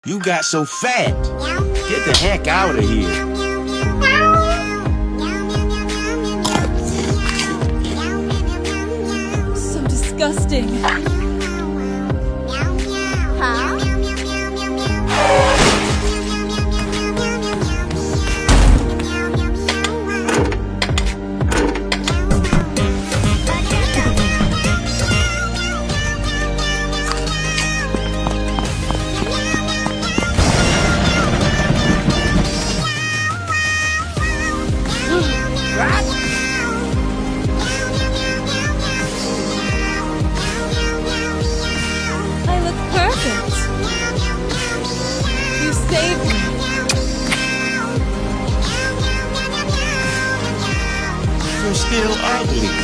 You got so fat. Get the heck out of here. So disgusting. Huh? I look perfect. You saved me. You're still ugly.